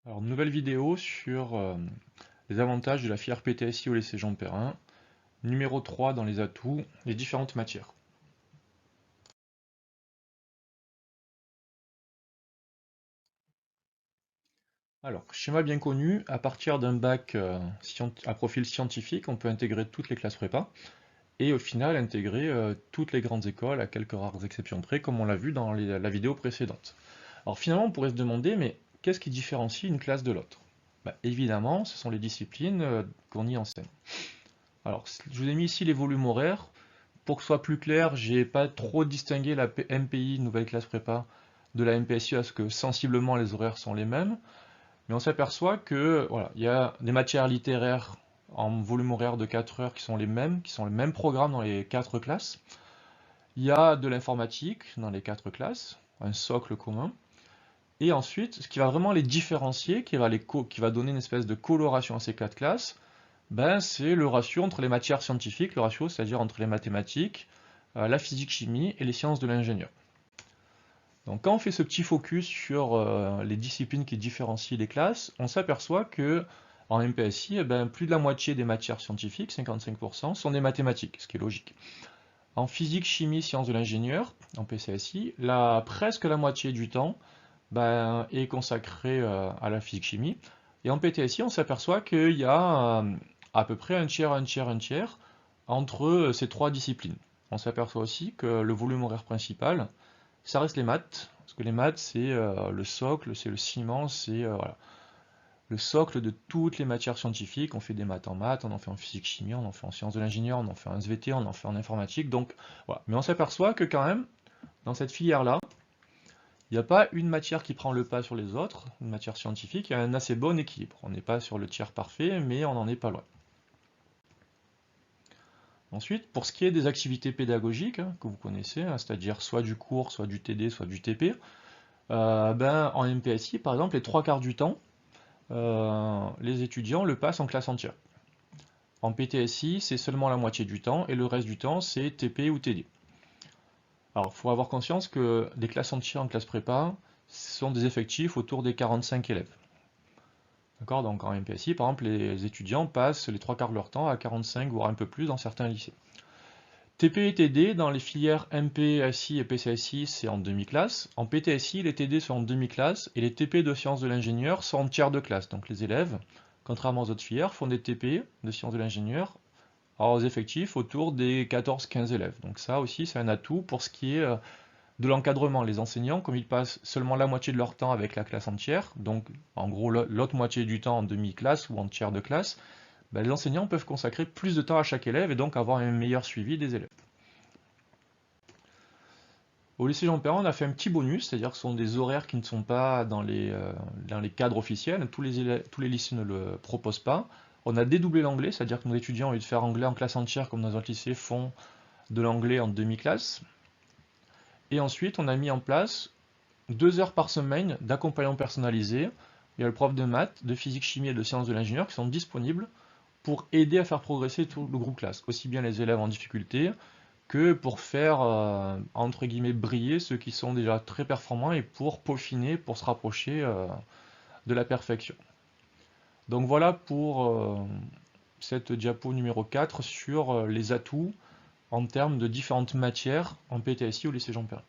Alors, nouvelle vidéo sur les avantages de la filière PTSI au lycée Jean Perrin. Numéro 3 dans les atouts, les différentes matières. Alors, schéma bien connu, à partir d'un bac à profil scientifique, on peut intégrer toutes les classes prépa et au final intégrer toutes les grandes écoles à quelques rares exceptions près, comme on l'a vu dans la vidéo précédente. Alors finalement, on pourrait se demander, mais qu'est-ce qui différencie une classe de l'autre? Évidemment, ce sont les disciplines qu'on y enseigne. Alors, je vous ai mis ici les volumes horaires. Pour que ce soit plus clair, j'ai pas trop distingué la MPI, nouvelle classe prépa, de la MPSI parce que sensiblement les horaires sont les mêmes. Mais on s'aperçoit que voilà, il y a des matières littéraires en volume horaire de 4 heures qui sont les mêmes, qui sont le même programme dans les 4 classes. Il y a de l'informatique dans les 4 classes, un socle commun. Et ensuite, ce qui va vraiment les différencier, qui va donner une espèce de coloration à ces 4 classes, c'est le ratio entre les matières scientifiques, le ratio c'est-à-dire entre les mathématiques, la physique-chimie et les sciences de l'ingénieur. Donc quand on fait ce petit focus sur les disciplines qui différencient les classes, on s'aperçoit que en MPSI, plus de la moitié des matières scientifiques, 55%, sont des mathématiques, ce qui est logique. En physique, chimie, sciences de l'ingénieur, en PCSI, presque la moitié du temps est consacrée à la physique-chimie. Et en PTSI, on s'aperçoit qu'il y a à peu près un tiers, un tiers, un tiers entre ces trois disciplines. On s'aperçoit aussi que le volume horaire principal, ça reste les maths, parce que les maths, c'est le socle, c'est le ciment, c'est voilà, le socle de toutes les matières scientifiques. On fait des maths, on en fait en physique-chimie, on en fait en sciences de l'ingénieur, on en fait en SVT, on en fait en informatique. Donc voilà. Mais on s'aperçoit que quand même, dans cette filière-là, il n'y a pas une matière qui prend le pas sur les autres, une matière scientifique, il y a un assez bon équilibre. On n'est pas sur le tiers parfait, mais on n'en est pas loin. Ensuite, pour ce qui est des activités pédagogiques, que vous connaissez, c'est-à-dire soit du cours, soit du TD, soit du TP, en MPSI, par exemple, les trois quarts du temps, les étudiants le passent en classe entière. En PTSI, c'est seulement la moitié du temps, et le reste du temps, c'est TP ou TD. Alors, il faut avoir conscience que des classes entières en classe prépa, ce sont des effectifs autour des 45 élèves. D'accord? Donc en MPSI, par exemple, les étudiants passent les trois quarts de leur temps à 45, voire un peu plus dans certains lycées. TP et TD, dans les filières MPSI et PCSI, c'est en demi-classe. En PTSI, les TD sont en demi-classe et les TP de sciences de l'ingénieur sont en tiers de classe. Donc les élèves, contrairement aux autres filières, font des TP de sciences de l'ingénieur aux effectifs autour des 14-15 élèves. Donc ça aussi, c'est un atout pour ce qui est de l'encadrement. Les enseignants, comme ils passent seulement la moitié de leur temps avec la classe entière, donc en gros l'autre moitié du temps en demi-classe ou en tiers de classe, les enseignants peuvent consacrer plus de temps à chaque élève et donc avoir un meilleur suivi des élèves. Au lycée Jean Perrin, on a fait un petit bonus, c'est-à-dire que ce sont des horaires qui ne sont pas dans les cadres officiels, tous les lycées ne le proposent pas. On a dédoublé l'anglais, c'est-à-dire que nos étudiants, au lieu de faire anglais en classe entière comme dans un autres lycées, font de l'anglais en demi-classe. Et ensuite, on a mis en place 2 heures par semaine d'accompagnement personnalisé. Il y a le prof de maths, de physique, chimie et de sciences de l'ingénieur qui sont disponibles pour aider à faire progresser tout le groupe classe, aussi bien les élèves en difficulté que pour faire, entre guillemets, briller ceux qui sont déjà très performants et pour peaufiner, pour se rapprocher de la perfection. Donc voilà pour cette diapo numéro 4 sur les atouts en termes de différentes matières en PTSI au lycée Jean Perrin.